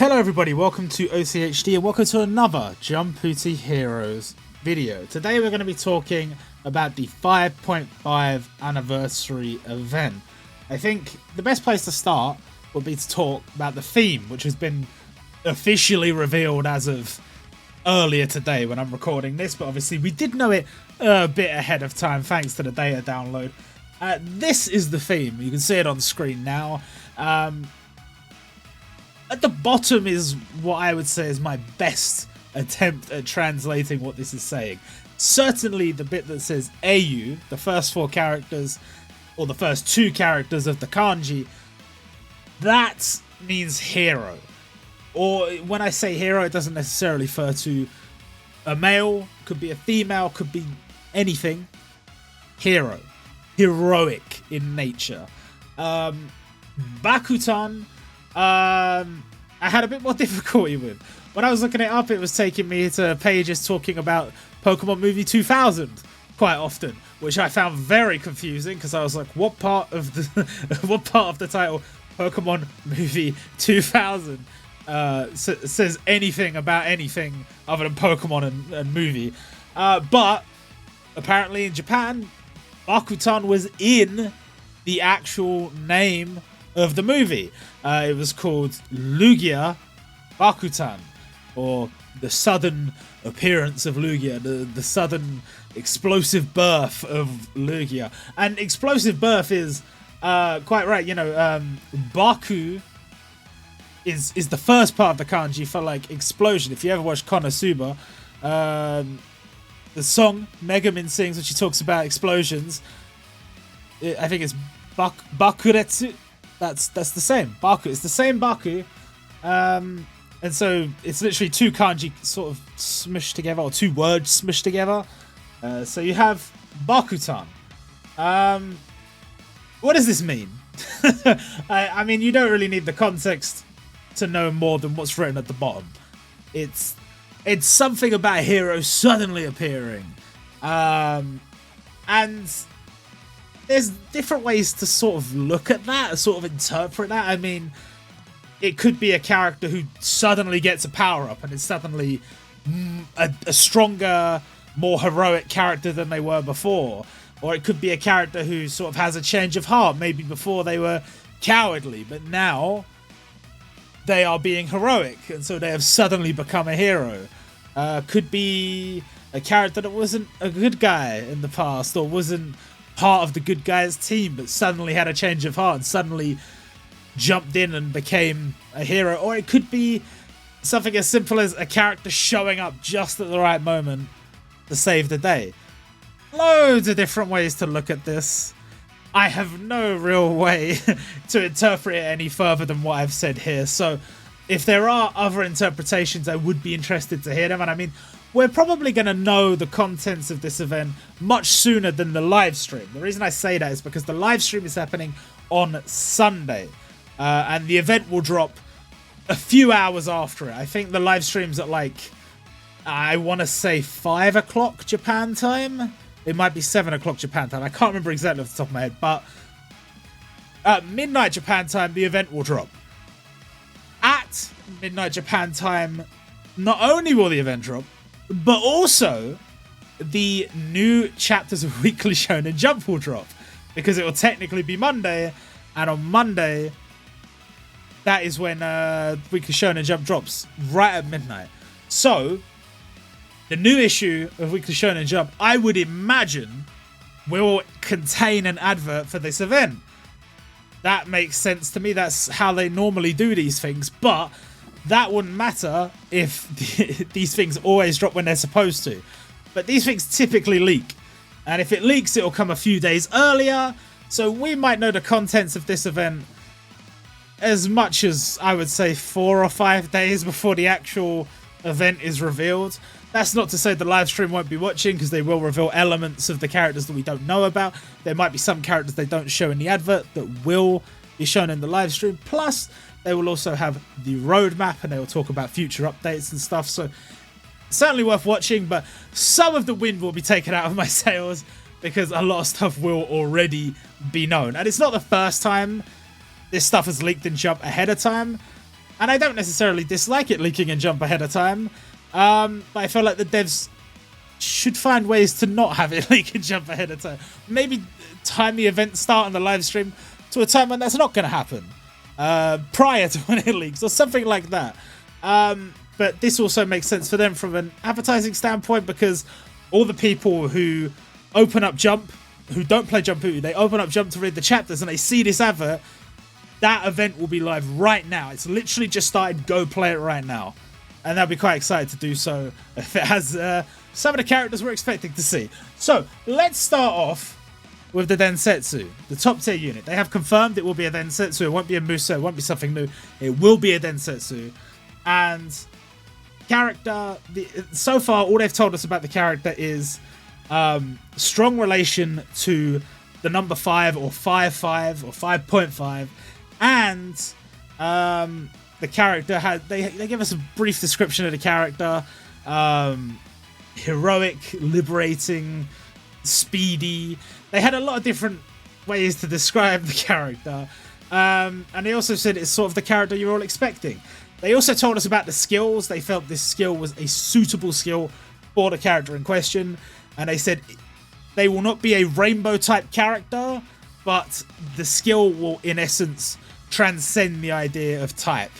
Hello everybody, welcome to OCHD and welcome to another Jumputi Heroes video. Today we're going to be talking about the 5.5 anniversary event. I think the best place to start would be to talk about the theme, which has been officially revealed as of earlier today when I'm recording this, but obviously we did know it a bit ahead of time thanks to the data download. This is the theme, you can see it on screen now. At the bottom is what I would say is my best attempt at translating what this is saying. Certainly the bit that says AU, the first four characters, or the first two characters of the kanji, that means hero. Or when I say hero, it doesn't necessarily refer to a male, could be a female, could be anything. Hero. Heroic in nature. Bakutan, I had a bit more difficulty with. When I was looking it up, it was taking me to pages talking about Pokemon Movie 2000 quite often, which I found very confusing because I was like, what part of the title Pokemon Movie 2000 says anything about anything other than Pokemon and movie? But apparently in Japan, Bakutan was in the actual name of the movie. It was called Lugia Bakutan, or the sudden appearance of Lugia, the sudden explosive birth of Lugia. And explosive birth is quite right, you know, Baku is the first part of the kanji for like explosion. If you ever watch Konosuba, the song Megumin sings when she talks about explosions, I think it's Bakuretsu. That's the same. Baku. It's the same Baku. And so it's literally two kanji sort of smushed together, or two words smushed together. So you have Bakutan. What does this mean? I mean, you don't really need the context to know more than what's written at the bottom. It's something about a hero suddenly appearing. And there's different ways to sort of look at that, sort of interpret that. I mean, it could be a character who suddenly gets a power-up and is suddenly a stronger, more heroic character than they were before. Or it could be a character who sort of has a change of heart. Maybe before they were cowardly, but now they are being heroic, and so they have suddenly become a hero. Could be a character that wasn't a good guy in the past, or wasn't part of the good guys team, but suddenly had a change of heart and suddenly jumped in and became a hero. Or it could be something as simple as a character showing up just at the right moment to save the day. Loads of different ways to look at this. I have no real way to interpret it any further than what I've said here, so if there are other interpretations, I would be interested to hear them. And I mean, we're probably going to know the contents of this event much sooner than the live stream. The reason I say that is because the live stream is happening on Sunday, and the event will drop a few hours after it. I think the live stream's at like, I want to say 5 o'clock Japan time. It might be 7 o'clock Japan time. I can't remember exactly off the top of my head, but at midnight Japan time, the event will drop. At midnight Japan time, not only will the event drop, but also the new chapters of Weekly Shonen Jump will drop, because it will technically be Monday, and on Monday, that is when Weekly Shonen Jump drops, right at midnight. So the new issue of Weekly Shonen Jump, I would imagine, will contain an advert for this event. That makes sense to me. That's how they normally do these things, but that wouldn't matter if these things always drop when they're supposed to. But these things typically leak, and if it leaks, it'll come a few days earlier, so we might know the contents of this event as much as, I would say, 4 or 5 days before the actual event is revealed. That's not to say the live stream won't be watching, because they will reveal elements of the characters that we don't know about. There might be some characters they don't show in the advert that will be shown in the live stream. Plus, they will also have the roadmap, and they will talk about future updates and stuff. So, certainly worth watching, but some of the wind will be taken out of my sails because a lot of stuff will already be known. And it's not the first time this stuff has leaked in Jump ahead of time. And I don't necessarily dislike it leaking in Jump ahead of time, but I feel like the devs should find ways to not have it leak and Jump ahead of time. Maybe time the event start on the live stream to a time when that's not going to happen, prior to when it leaks or something like that. But this also makes sense for them from an advertising standpoint, because all the people who open up Jump, who don't play Jumputi, they open up Jump to read the chapters and they see this advert. That event will be live right now. It's literally just started. Go play it right now. And they'll be quite excited to do so if it has some of the characters we're expecting to see. So let's start off with the Densetsu, the top tier unit. They have confirmed it will be a Densetsu. It won't be a Muso. It won't be something new. It will be a Densetsu. And character, so far, all they've told us about the character is strong relation to the number 5 or 5.5 or 5.5. And the character had, they give us a brief description of the character. Heroic, liberating, speedy. They had a lot of different ways to describe the character. And they also said it's sort of the character you're all expecting. They also told us about the skills. They felt this skill was a suitable skill for the character in question. And they said they will not be a rainbow type character, but the skill will in essence transcend the idea of type.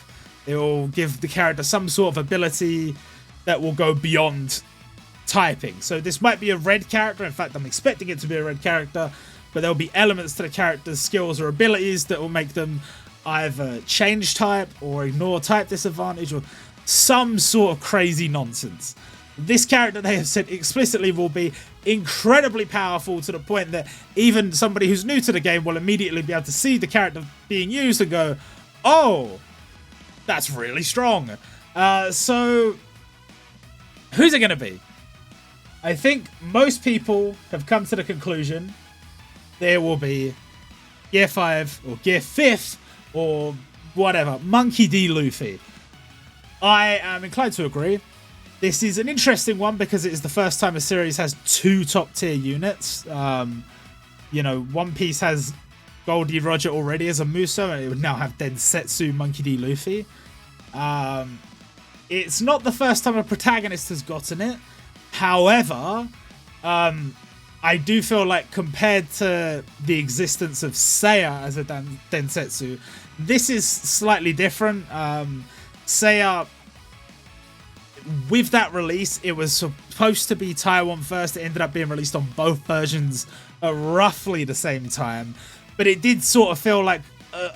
It will give the character some sort of ability that will go beyond typing. So this might be a red character. In fact, I'm expecting it to be a red character, but there'll be elements to the character's skills or abilities that will make them either change type or ignore type disadvantage or some sort of crazy nonsense. This character, they have said explicitly, will be incredibly powerful to the point that even somebody who's new to the game will immediately be able to see the character being used and go, oh, that's really strong. So who's it going to be? I think most people have come to the conclusion there will be Gear 5 or Gear 5th or whatever, Monkey D. Luffy. I am inclined to agree. This is an interesting one because it is the first time a series has 2 top tier units. You know, One Piece has Goldie Roger already as a Muso, and it would now have Densetsu Monkey D. Luffy. It's not the first time a protagonist has gotten it. However, I do feel like compared to the existence of Seiya as a Densetsu, this is slightly different. Seiya, with that release, it was supposed to be Taiwan first. It ended up being released on both versions at roughly the same time. But it did sort of feel like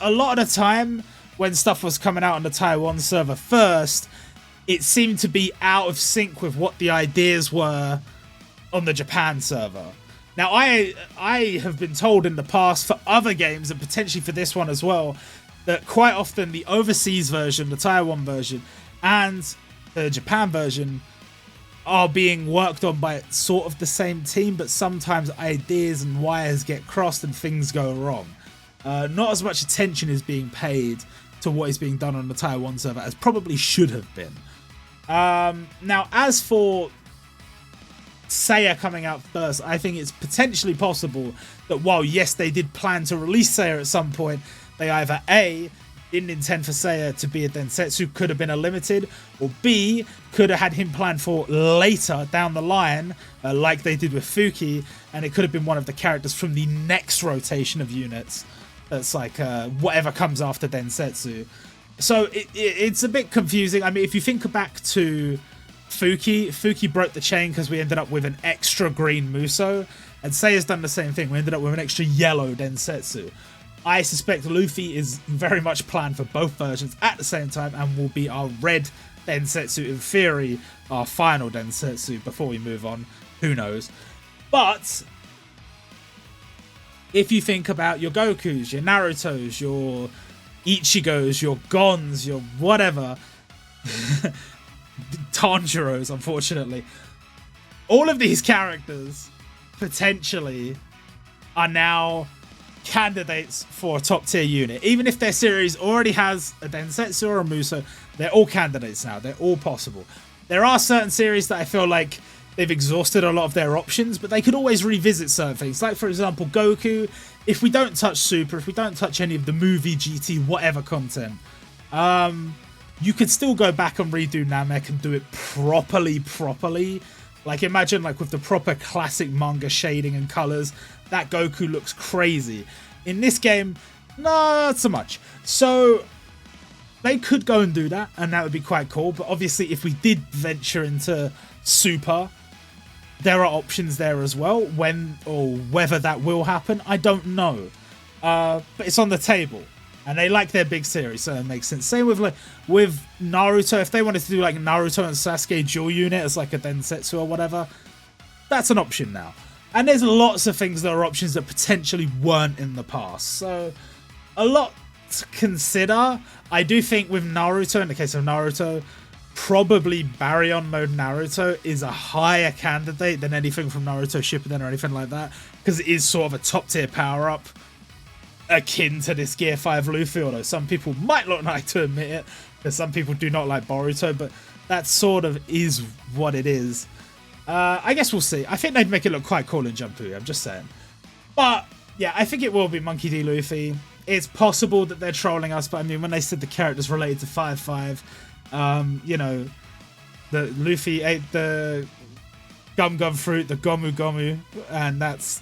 a lot of the time when stuff was coming out on the Taiwan server first, it seemed to be out of sync with what the ideas were on the Japan server. Now, I have been told in the past for other games, and potentially for this one as well, that quite often the overseas version, the Taiwan version, and the Japan version are being worked on by sort of the same team, but sometimes ideas and wires get crossed and things go wrong. Not as much attention is being paid to what is being done on the Taiwan server as probably should have been. Now, as for Seiya coming out first, I think it's potentially possible that while, yes, they did plan to release Seiya at some point, they either A, didn't intend for Seiya to be a Densetsu, could have been a limited, or B, could have had him planned for later down the line, like they did with Fuki, and it could have been one of the characters from the next rotation of units that's like whatever comes after Densetsu. So it's a bit confusing. I mean, if you think back to Fuki broke the chain because we ended up with an extra green Muso, and Seiya's done the same thing. We ended up with an extra yellow Densetsu. I suspect Luffy is very much planned for both versions at the same time and will be our red Densetsu, in theory, our final Densetsu before we move on. Who knows? But if you think about your Gokus, your Narutos, your Ichigos, your Gons, your whatever, Tanjiros, unfortunately, all of these characters potentially are now candidates for a top tier unit. Even if their series already has a Densetsu or a Muso, they're all candidates now. They're all possible. There are certain series that I feel like they've exhausted a lot of their options, but they could always revisit certain things. Like, for example, Goku, if we don't touch Super, if we don't touch any of the movie, GT, whatever content, you could still go back and redo Namek and do it properly. Like, imagine, like, with the proper classic manga shading and colors, that Goku looks crazy. In this game, not so much. So they could go and do that, and that would be quite cool. But obviously, if we did venture into Super, there are options there as well. When or whether that will happen, I don't know. But it's on the table. And they like their big series, so it makes sense. Same with Naruto. If they wanted to do like Naruto and Sasuke dual unit as like a Densetsu or whatever, that's an option now. And there's lots of things that are options that potentially weren't in the past. So a lot to consider. I do think with Naruto, in the case of Naruto, probably Baryon mode Naruto is a higher candidate than anything from Naruto Shippuden or anything like that, because it is sort of a top tier power up, akin to this Gear 5 Luffy, although some people might not like to admit it, because some people do not like Boruto, but that sort of is what it is. I guess we'll see. I think they'd make it look quite cool in Jumputi, I'm just saying. But yeah, I think it will be Monkey D. Luffy. It's possible that they're trolling us, but I mean, when they said the character's related to 5-5, you know, the Luffy ate the Gum Gum fruit, the Gomu Gomu, and that's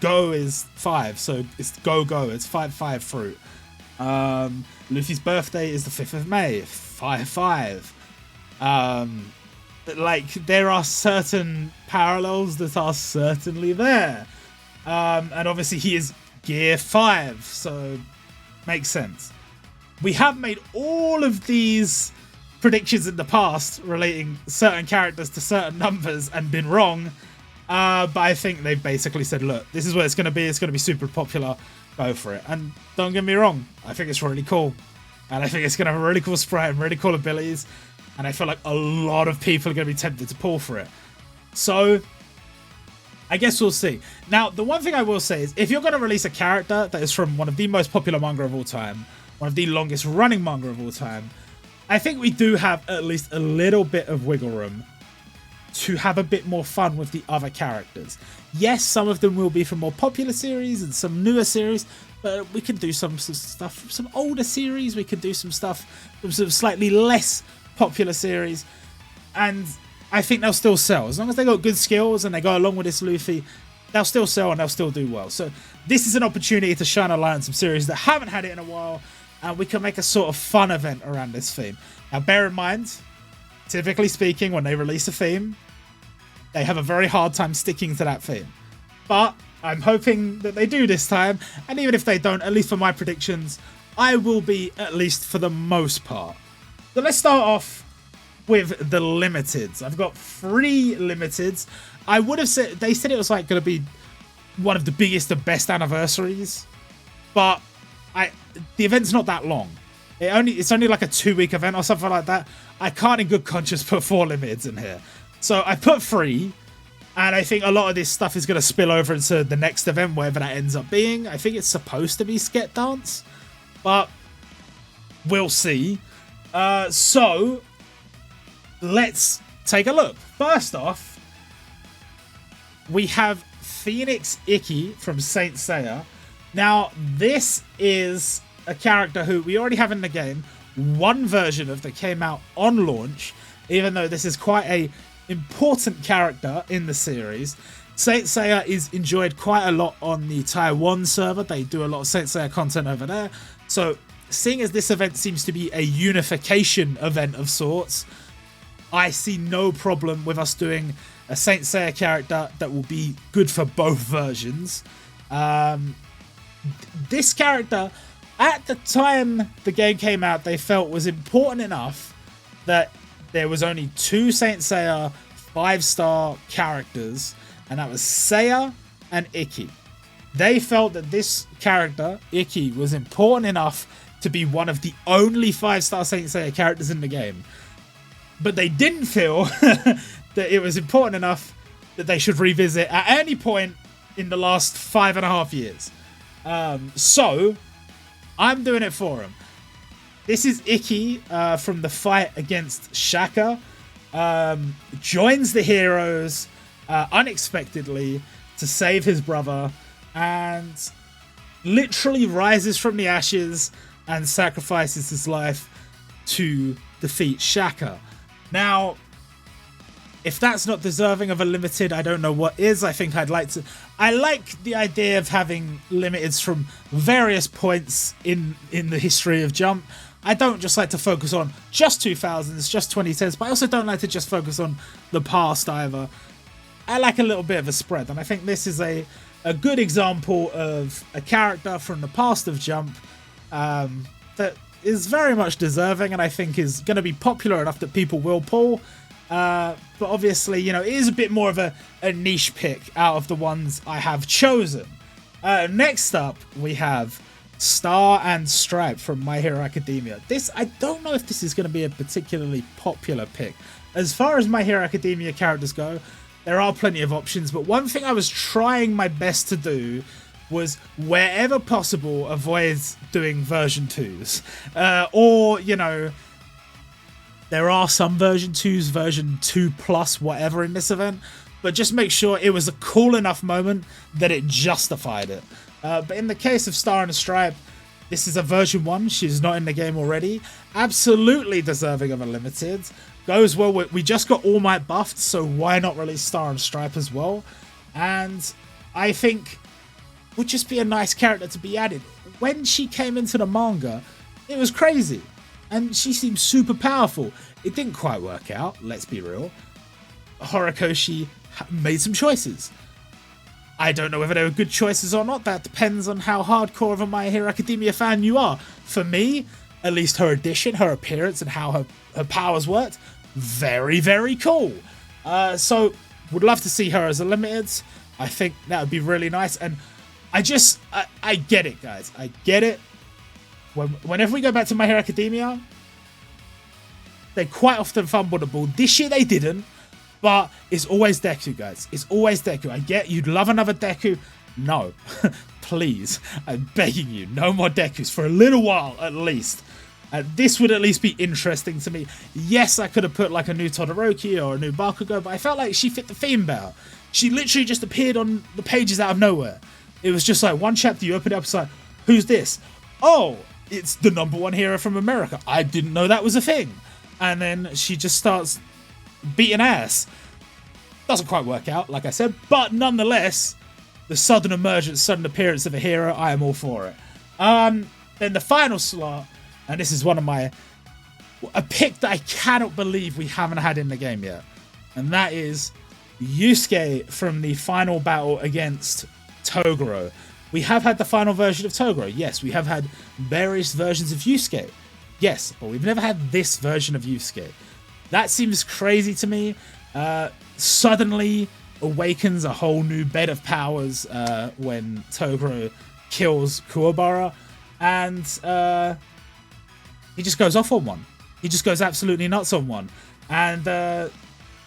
Go is 5, so it's Go Go. It's 5-5 fruit. Luffy's birthday is the 5th of May, 5-5. Like, there are certain parallels that are certainly there. And obviously he is Gear 5, so makes sense. We have made all of these predictions in the past relating certain characters to certain numbers and been wrong. But I think they've basically said, look, this is what it's going to be. It's going to be super popular. Go for it. And don't get me wrong, I think it's really cool. And I think it's going to have a really cool sprite and really cool abilities. And I feel like a lot of people are going to be tempted to pull for it. So I guess we'll see. Now, the one thing I will say is, if you're going to release a character that is from one of the most popular manga of all time, one of the longest running manga of all time, I think we do have at least a little bit of wiggle room to have a bit more fun with the other characters. Yes, some of them will be from more popular series and some newer series, but we can do some stuff from some older series. We can do some stuff from some slightly less popular series, and I think they'll still sell. As long as they got good skills and they go along with this Luffy, they'll still sell and they'll still do well. So this is an opportunity to shine a light on some series that haven't had it in a while, and we can make a sort of fun event around this theme. Now, bear in mind, typically speaking, when they release a theme, they have a very hard time sticking to that theme. But I'm hoping that they do this time, and even if they don't, at least for my predictions, I will be, at least for the most part. So let's start off with the limiteds. I've got 3 limiteds. I would have said, they said it was like going to be one of the biggest and best anniversaries, but the event's not that long. It's only like a 2-week event or something like that. I can't in good conscience put 4 limiteds in here. So I put 3, and I think a lot of this stuff is going to spill over into the next event, wherever that ends up being. I think it's supposed to be Sket Dance, but we'll see. So let's take a look. First off, we have Phoenix Ikki from Saint Seiya. Now, this is a character who we already have in the game. One version of that came out on launch, even though this is quite a important character in the series. Saint Seiya is enjoyed quite a lot on the Taiwan server. They do a lot of Saint Seiya content over there. So seeing as this event seems to be a unification event of sorts, I see no problem with us doing a Saint Seiya character that will be good for both versions. This character, at the time the game came out, they felt was important enough that there was only 2 Saint Seiya 5-star characters, and that was Seiya and Ikki. They felt that this character, Ikki, was important enough to be one of the only 5-star Saint Seiya characters in the game. But they didn't feel that it was important enough that they should revisit at any point in the last 5.5 years. So I'm doing it for him. This is Ikki from the fight against Shaka. Joins the heroes unexpectedly to save his brother, and literally rises from the ashes and sacrifices his life to defeat Shaka. Now, if that's not deserving of a limited, I don't know what is. I think I like the idea of having limiteds from various points in the history of Jump. I don't just like to focus on just 2000s, just 2010s, but I also don't like to just focus on the past either. I like a little bit of a spread, and I think this is a good example of a character from the past of Jump that is very much deserving, and I think is going to be popular enough that people will pull. But obviously, you know, it is a bit more of a niche pick out of the ones I have chosen. Next up, we have Star and Stripe from My Hero Academia. I don't know if this is going to be a particularly popular pick. As far as My Hero Academia characters go, there are plenty of options, but one thing I was trying my best to do was, wherever possible, avoid doing version 2s. Or, you know, there are some version 2s, version 2 plus whatever in this event, but just make sure it was a cool enough moment that it justified it. But in the case of Star and Stripe, this is a version 1. She's not in the game already. Absolutely deserving of a limited. Goes well. We just got All Might buffed, so why not release Star and Stripe as well? And I think would just be a nice character to be added. When she came into the manga, it was crazy. And she seemed super powerful. It didn't quite work out, let's be real. Horikoshi made some choices. I don't know whether they were good choices or not. That depends on how hardcore of a My Hero Academia fan you are. For me, at least her addition, her appearance, and how her powers worked, very, very cool. So, would love to see her as a limited. I think that would be really nice. And I get it, guys. I get it. Whenever we go back to My Hero Academia, they quite often fumble the ball. This year they didn't, but it's always Deku, guys. It's always Deku. I get you'd love another Deku. No, please, I'm begging you, no more Dekus for a little while at least. This would at least be interesting to me. Yes, I could have put like a new Todoroki or a new Bakugo, but I felt like she fit the theme better. She literally just appeared on the pages out of nowhere. It was just like one chapter, you open it up, it's like, who's this? Oh, it's the #1 hero from America. I didn't know that was a thing. And then she just starts beating ass. Doesn't quite work out, like I said, but nonetheless, the sudden emergence, sudden appearance of a hero, I am all for it. Then the final slot, and this is one of a pick that I cannot believe we haven't had in the game yet, and that is Yusuke from the final battle against Toguro. We have had the final version of Toguro. Yes, we have had various versions of Yusuke. Yes, but we've never had this version of Yusuke. That seems crazy to me. Suddenly awakens a whole new bed of powers when Toguro kills Kuwabara, and he just goes off on one. He just goes absolutely nuts on one. And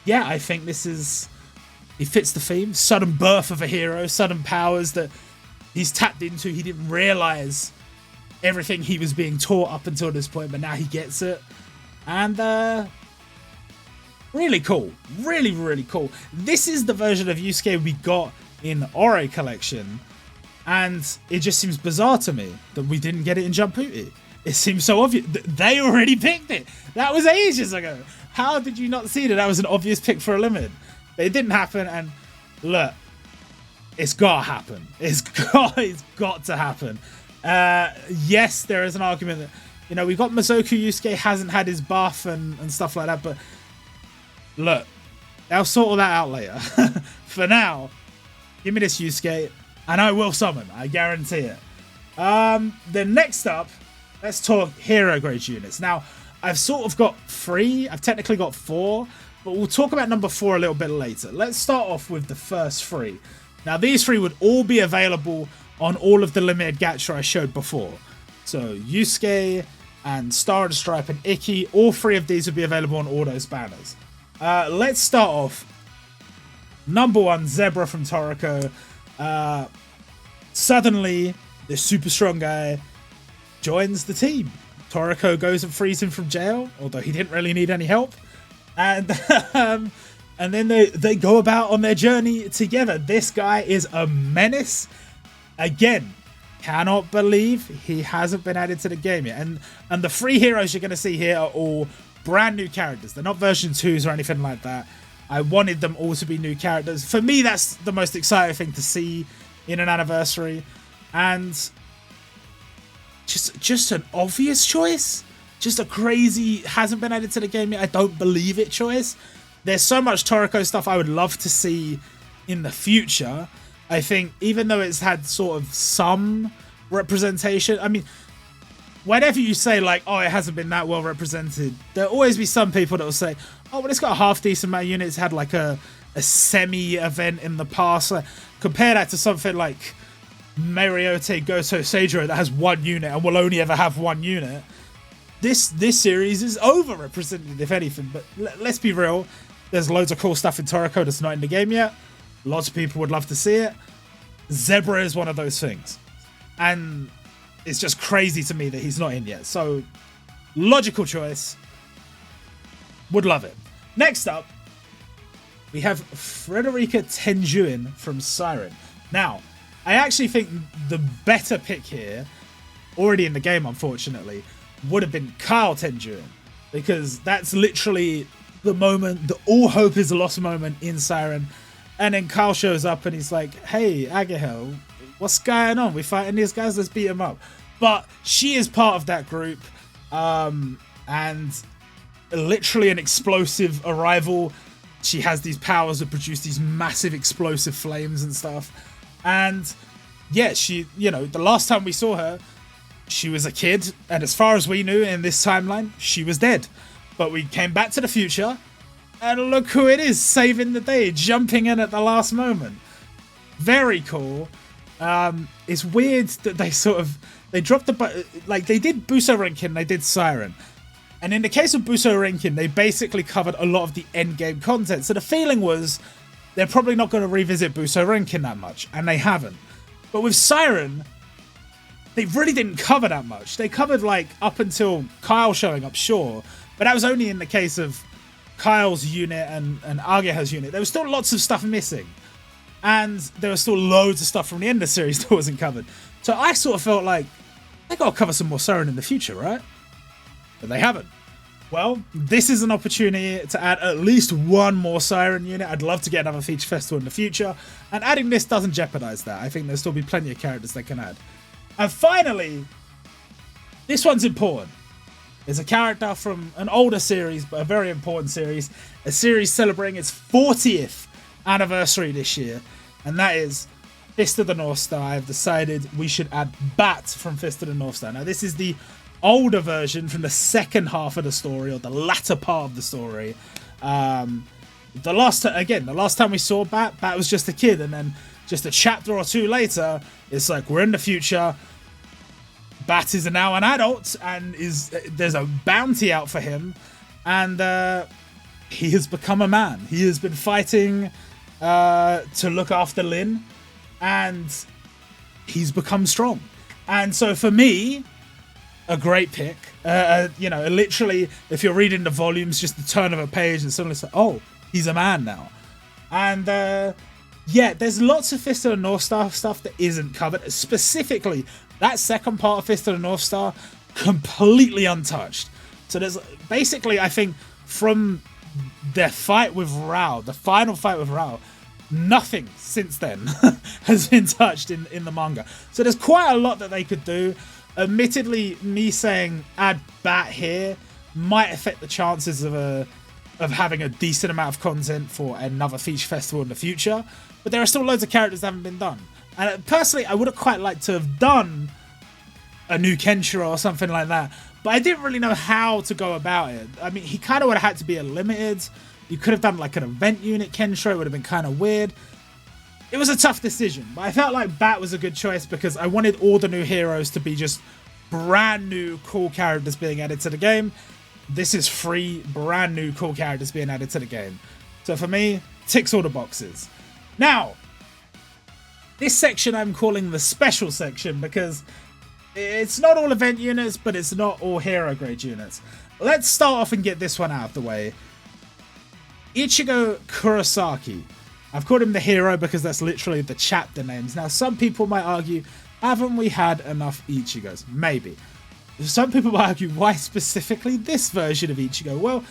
yeah, I think he fits the theme. Sudden birth of a hero, sudden powers that he's tapped into. He didn't realize everything he was being taught up until this point, but now he gets it. And really cool. Really, really cool. This is the version of Yusuke we got in Ore Collection, and it just seems bizarre to me that we didn't get it in Jumputi. It seems so obvious. They already picked it. That was ages ago. How did you not see that that was an obvious pick for a limit? But it didn't happen, and look, it's gotta happen. It's got to happen. Yes, there is an argument that, you know, we got Mizoku Yusuke hasn't had his buff and stuff like that, but look, they'll sort all that out later. For now, give me this Yusuke, and I will summon. I guarantee it. Then next up, let's talk hero grade units. Now, I've sort of got 3. I've technically got 4, but we'll talk about number 4 a little bit later. Let's start off with the first 3. Now, these 3 would all be available on all of the limited gacha I showed before. So, Yusuke and Star and Stripe and Ikki, all 3 of these would be available on all those banners. Let's start off. Number 1, Zebra from Toriko. Suddenly, this super strong guy joins the team. Toriko goes and frees him from jail, although he didn't really need any help. And then they go about on their journey together. This guy is a menace. Again, cannot believe he hasn't been added to the game yet. And the 3 heroes you're going to see here are all brand new characters. They're not version 2s or anything like that. I wanted them all to be new characters. For me, that's the most exciting thing to see in an anniversary. And just an obvious choice. Just a crazy, hasn't been added to the game yet, I don't believe it choice. There's so much Toriko stuff I would love to see in the future. I think even though it's had sort of some representation, I mean, whenever you say like, oh, it hasn't been that well represented, there'll always be some people that will say, oh, well, it's got a half decent amount of units, had like a semi-event in the past. Like, compare that to something like Mariote Goto Seijiro that has 1 unit and will only ever have 1 unit. This series is overrepresented, if anything, but let's be real. There's loads of cool stuff in Toriko that's not in the game yet. Lots of people would love to see it. Zebra is one of those things. And it's just crazy to me that he's not in yet. So, logical choice. Would love it. Next up, we have Frederica Tenjuin from Siren. Now, I actually think the better pick here, already in the game unfortunately, would have been Kyle Tenjuin. Because that's literally the moment, the all hope is lost moment in Siren. And then Kyle shows up and he's like, hey, Agahel, what's going on? We're fighting these guys, let's beat them up. But she is part of that group. And literally an explosive arrival. She has these powers that produce these massive explosive flames and stuff. And yeah, she, you know, the last time we saw her, she was a kid. And as far as we knew in this timeline, she was dead. But we came back to the future. And look who it is, saving the day, jumping in at the last moment. Very cool. It's weird that they dropped like they did Buso Renkin, they did Siren. And in the case of Buso Renkin, they basically covered a lot of the endgame content. So the feeling was they're probably not going to revisit Buso Renkin that much, and they haven't. But with Siren, they really didn't cover that much. They covered like up until Kyle showing up, sure, but that was only in the case of Kyle's unit and Ageha's unit. There was still lots of stuff missing. And there was still loads of stuff from the end of the series that wasn't covered. So I sort of felt like they got to cover some more Siren in the future, right? But they haven't. Well, this is an opportunity to add at least 1 more Siren unit. I'd love to get another feature festival in the future. And adding this doesn't jeopardize that. I think there'll still be plenty of characters they can add. And finally, this one's important. It's a character from an older series, but a very important series. A series celebrating its 40th anniversary this year. And that is Fist of the North Star. I have decided we should add Bat from Fist of the North Star. Now, this is the older version from the second half of the story, or the latter part of the story. The last time we saw Bat was just a kid. And then just a chapter or 2 later, it's like, we're in the future. Bat is now an adult, and there's a bounty out for him, and he has become a man. He has been fighting to look after Lin, and he's become strong. And so for me, a great pick. You know, literally, if you're reading the volumes, just the turn of a page, and suddenly it's like, oh, he's a man now. And yeah, there's lots of Fist of the North Star stuff that isn't covered. Specifically, that second part of Fist of the North Star, completely untouched. So there's basically, I think, from their fight with Rao, the final fight with Rao, nothing since then has been touched in the manga. So there's quite a lot that they could do. Admittedly, me saying add Bat here might affect the chances of having a decent amount of content for another feature festival in the future. But there are still loads of characters that haven't been done. And personally, I would have quite liked to have done a new Kenshiro or something like that. But I didn't really know how to go about it. I mean, he kind of would have had to be a limited. You could have done like an event unit Kenshiro. It would have been kind of weird. It was a tough decision. But I felt like Bat was a good choice because I wanted all the new heroes to be just brand new cool characters being added to the game. This is 3 brand new cool characters being added to the game. So for me, ticks all the boxes. Now, this section I'm calling the special section because it's not all event units, but it's not all hero grade units. Let's start off and get this one out of the way. Ichigo Kurosaki. I've called him the hero because that's literally the chapter names. Now, some people might argue, Haven't we had enough Ichigos? Maybe. Some people will argue, why specifically this version of Ichigo? Well,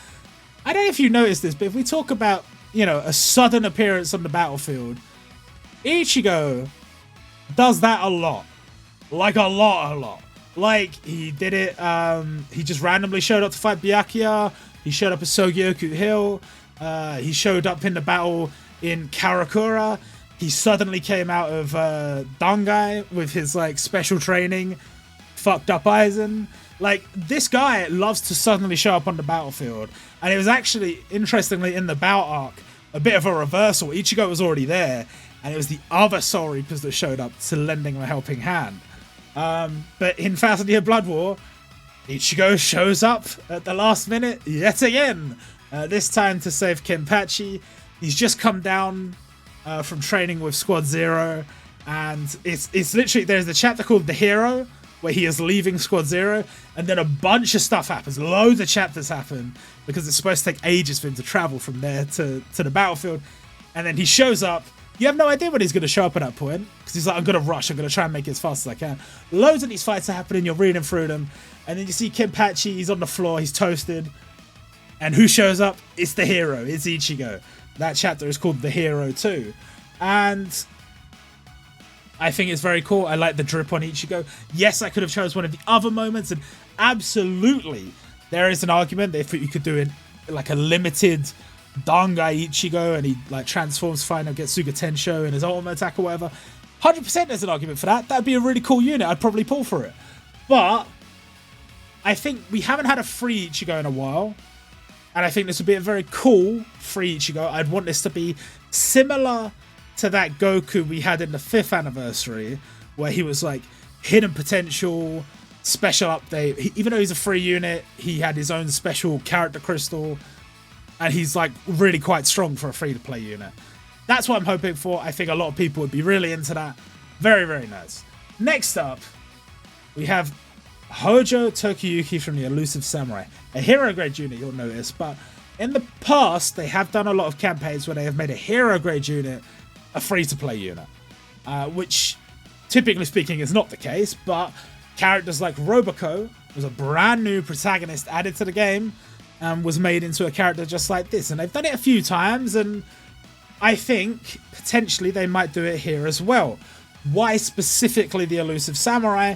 I don't know if you noticed this, but if we talk about, you know, a sudden appearance on the battlefield, Ichigo does that a lot. Like, a lot. Like, he did it, he just randomly showed up to fight Byakuya. He showed up at Sogyoku Hill. He showed up in the battle in Karakura. He suddenly came out of Dangai with his, like, special training. Fucked up Aizen. Like, this guy loves to suddenly show up on the battlefield. And it was actually, interestingly, in the bout arc, a bit of a reversal. Ichigo was already there, and it was the other Soul Reapers that showed up to lending a helping hand. But in Thousand Year Blood War, Ichigo shows up at the last minute yet again. This time to save Kenpachi. He's just come down from training with Squad Zero, and it's literally, there's a chapter called The Hero, where he is leaving Squad Zero, and then a bunch of stuff happens. Loads of chapters happen, because it's supposed to take ages for him to travel from there to the battlefield. And then he shows up. You have no idea when he's going to show up at that point, because he's like, I'm going to rush, I'm going to try and make it as fast as I can. Loads of these fights are happening, you're reading through them, and then you see Kenpachi, he's on the floor, he's toasted. And who shows up? It's the hero, it's Ichigo. That chapter is called The Hero too. And I think it's very cool. I like the drip on Ichigo. Yes, I could have chose one of the other moments, and absolutely, there is an argument that if you could do it like a limited Dangai Ichigo, and he like transforms final, gets Suga Tensho and his ultimate attack or whatever, 100% there's an argument for that. That'd be a really cool unit. I'd probably pull for it. But I think we haven't had a free Ichigo in a while, and I think this would be a very cool free Ichigo. I'd want this to be similar to that Goku we had in the 5th anniversary, where he was like hidden potential, special update. Even though he's a free unit, he had his own special character crystal, and he's like really quite strong for a free-to-play unit. That's what I'm hoping for. I think a lot of people would be really into that. Very, very nice. Next up, we have Hojo Tokiyuki from the Elusive Samurai, a hero grade unit, you'll notice, but in the past they have done a lot of campaigns where they have made a hero grade unit a free-to-play unit, which typically speaking is not the case, but characters like Roboco was a brand new protagonist added to the game and was made into a character just like this, and they've done it a few times, and I think potentially they might do it here as well. Why specifically the Elusive Samurai?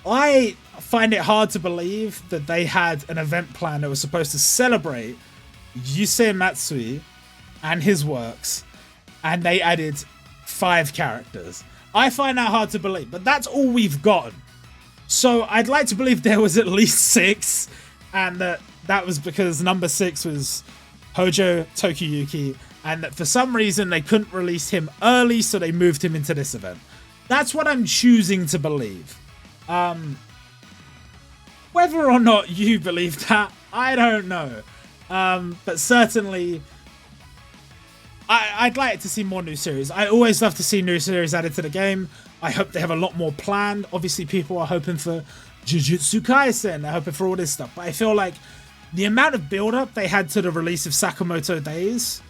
I find it hard to believe that they had an event plan that was supposed to celebrate Yusei Matsui and his works, and they added 5 characters. I find that hard to believe, but that's all we've gotten. So I'd like to believe there was at least 6, and that was because number 6 was Hojo Tokiyuki, and that for some reason they couldn't release him early, so they moved him into this event. That's what I'm choosing to believe. Whether or not you believe that, I don't know. But certainly, I'd like to see more new series. I always love to see new series added to the game. I hope they have a lot more planned. Obviously, people are hoping for Jujutsu Kaisen. They're hoping for all this stuff. But I feel like the amount of build-up they had to the release of Sakamoto Days,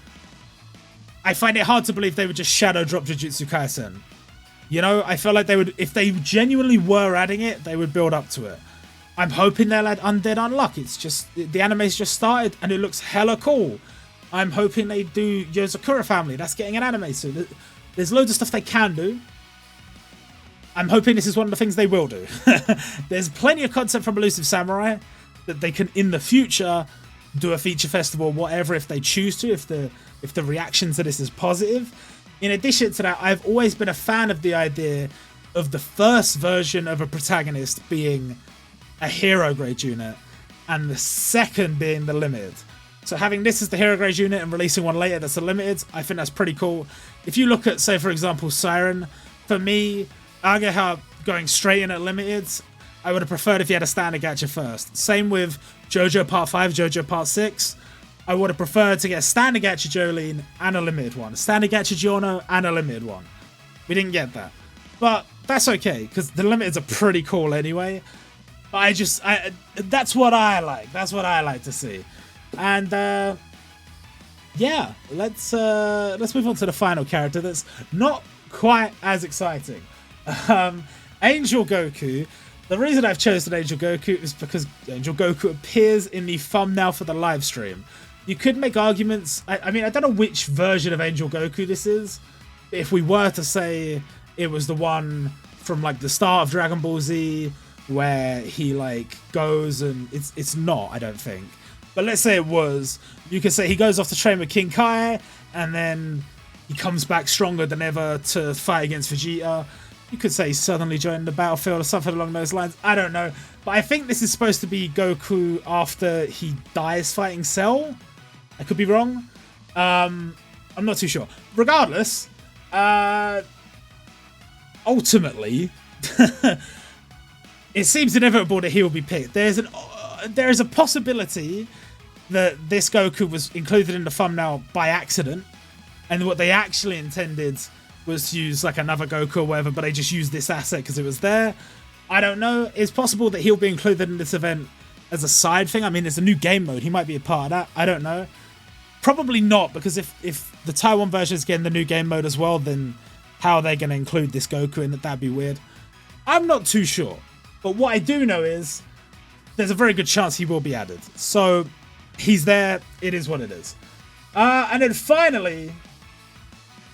I find it hard to believe they would just shadow drop Jujutsu Kaisen. You know, I feel like they would, if they genuinely were adding it, they would build up to it. I'm hoping they'll add Undead Unluck. It's just, the anime's just started and it looks hella cool. I'm hoping they do Yozakura Family. That's getting an anime soon. There's loads of stuff they can do. I'm hoping this is one of the things they will do. There's plenty of content from Elusive Samurai that they can, in the future, do a feature festival, whatever, if they choose to, if the reaction to this is positive. In addition to that, I've always been a fan of the idea of the first version of a protagonist being a hero grade unit and the second being the limited. So having this as the hero grade unit and releasing one later that's a limited, I think that's pretty cool. If you look at, say, for example, Siren, for me, Ageha going straight in at limiteds, I would have preferred if he had a standard gacha first. Same with JoJo Part 5, JoJo Part 6. I would have preferred to get a standard gacha Jolene and a limited one. A standard gacha Giorno and a limited one. We didn't get that. But that's okay, because the limiteds are pretty cool anyway. But that's what I like. That's what I like to see. And yeah, let's move on to the final character that's not quite as exciting. Angel Goku. The reason I've chosen Angel Goku is because Angel Goku appears in the thumbnail for the live stream. You could make arguments. I mean, I don't know which version of Angel Goku this is. If we were to say it was the one from like the start of Dragon Ball Z, where he like goes and it's not, I don't think. But let's say it was. You could say he goes off to train with King Kai, and then he comes back stronger than ever to fight against Vegeta. You could say he suddenly joined the battlefield or something along those lines. I don't know. But I think this is supposed to be Goku after he dies fighting Cell. I could be wrong. I'm not too sure. Regardless, ultimately, it seems inevitable that he will be picked. There is a possibility that this Goku was included in the thumbnail by accident, and what they actually intended was to use like another Goku or whatever, but they just used this asset because it was there. I don't know. It's possible that he'll be included in this event as a side thing. I mean, it's a new game mode. He might be a part of that. I don't know. Probably not, because if the Taiwan version is getting the new game mode as well, then how are they going to include this Goku in it? That'd be weird. I'm not too sure. But what I do know is there's a very good chance he will be added. So he's there. It is what it is. And then finally,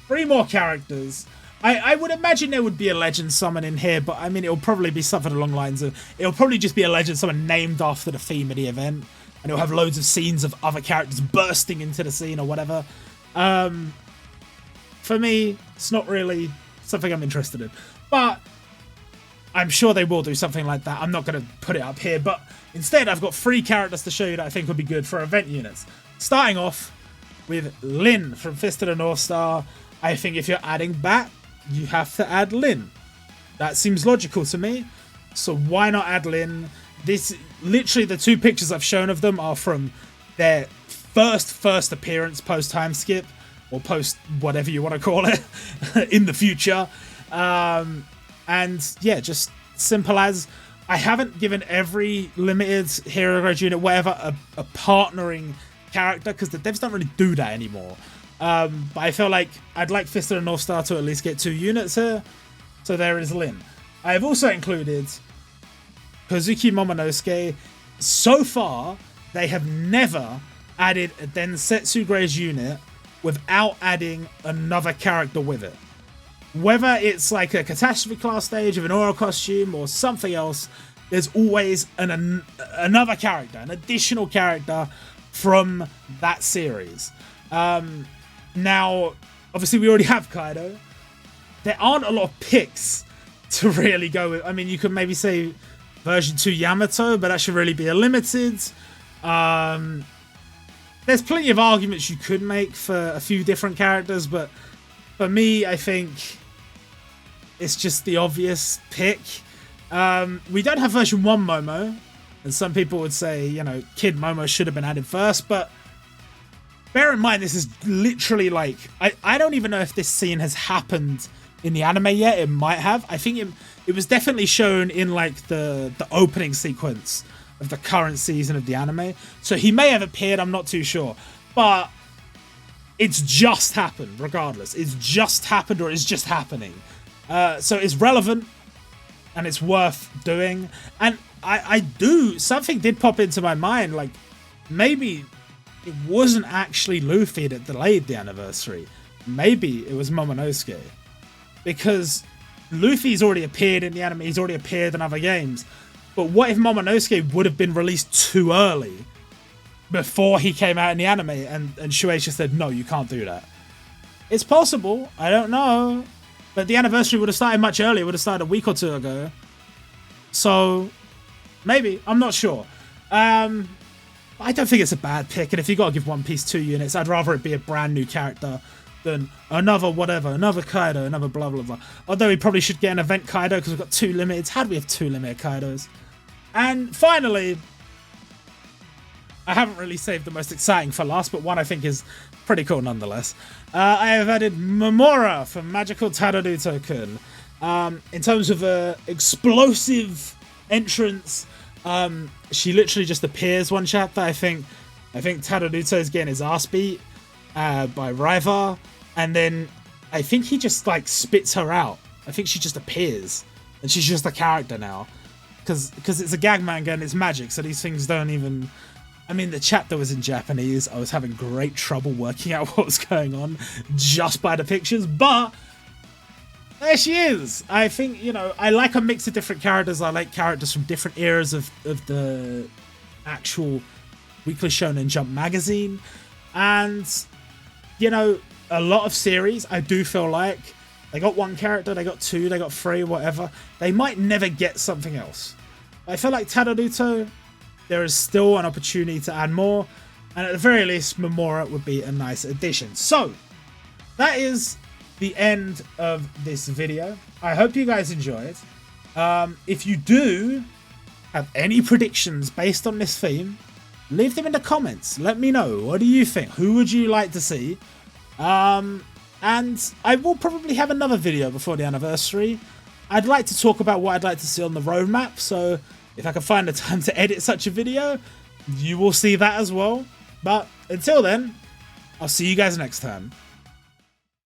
3 more characters. I would imagine there would be a legend summon in here, but I mean, it'll probably be something along the lines of, it'll probably just be a legend summon named after the theme of the event, and it'll have loads of scenes of other characters bursting into the scene or whatever. For me, it's not really something I'm interested in, but I'm sure they will do something like that. I'm not going to put it up here, but instead I've got 3 characters to show you that I think would be good for event units. Starting off with Lin from Fist of the North Star. I think if you're adding Bat, you have to add Lin. That seems logical to me. So why not add Lin? This, literally the 2 pictures I've shown of them are from their first appearance post time skip, or post whatever you want to call it, in the future. And yeah, just simple as, I haven't given every limited hero grade unit, whatever, a partnering character, because the devs don't really do that anymore. But I feel like I'd like Fist of the North Star to at least get 2 units here. So there is Lin. I have also included Kozuki Momonosuke. So far, they have never added a Densetsu grade unit without adding another character with it. Whether it's like a catastrophe class stage of an aura costume or something else, there's always another character, an additional character from that series. Now, obviously we already have Kaido. There aren't a lot of picks to really go with. I mean, you could maybe say version 2 Yamato, but that should really be a limited. There's plenty of arguments you could make for a few different characters, but for me, I think it's just the obvious pick. We don't have version 1 Momo, and some people would say, you know, Kid Momo should have been added first, but bear in mind, this is literally like, I don't even know if this scene has happened in the anime yet. It might have. I think it was definitely shown in like the opening sequence of the current season of the anime. So he may have appeared, I'm not too sure. But it's just happened, regardless. It's just happened, or it's just happening. So it's relevant, and it's worth doing. And something did pop into my mind, like, maybe it wasn't actually Luffy that delayed the anniversary. Maybe it was Momonosuke. Because Luffy's already appeared in the anime, he's already appeared in other games. But what if Momonosuke would have been released too early before he came out in the anime, and Shueisha said, no, you can't do that? It's possible. I don't know. But the anniversary would have started much earlier. It would have started a week or 2 ago. So, maybe. I'm not sure. I don't think it's a bad pick. And if you got to give One Piece 2 units, I'd rather it be a brand new character than another whatever, another Kaido, another blah, blah, blah. Although we probably should get an event Kaido because we've got 2 limiteds. How do we have 2 limited Kaidos? And finally, I haven't really saved the most exciting for last, but one I think is pretty cool nonetheless. I have added Momora from Magical Tararuto-kun. In terms of explosive entrance, she literally just appears one chapter. I think Tararuto is getting his ass beat by Ryvar, and then I think he just like spits her out I think she just appears and she's just a character now. Because it's a gag manga and it's magic, so these things don't even... I mean, the chapter was in Japanese. I was having great trouble working out what was going on just by the pictures, but there she is. I think, you know, I like a mix of different characters. I like characters from different eras of the actual Weekly Shonen Jump magazine. And, you know, a lot of series, I do feel like they got one character, they got two, they got three, whatever. They might never get something else. I feel like Tadaruto, there is still an opportunity to add more, and at the very least, Memora would be a nice addition. So, that is the end of this video. I hope you guys enjoyed. If you do have any predictions based on this theme, leave them in the comments. Let me know. What do you think? Who would you like to see? And I will probably have another video before the anniversary. I'd like to talk about what I'd like to see on the roadmap, so if I can find the time to edit such a video, you will see that as well. But until then, I'll see you guys next time.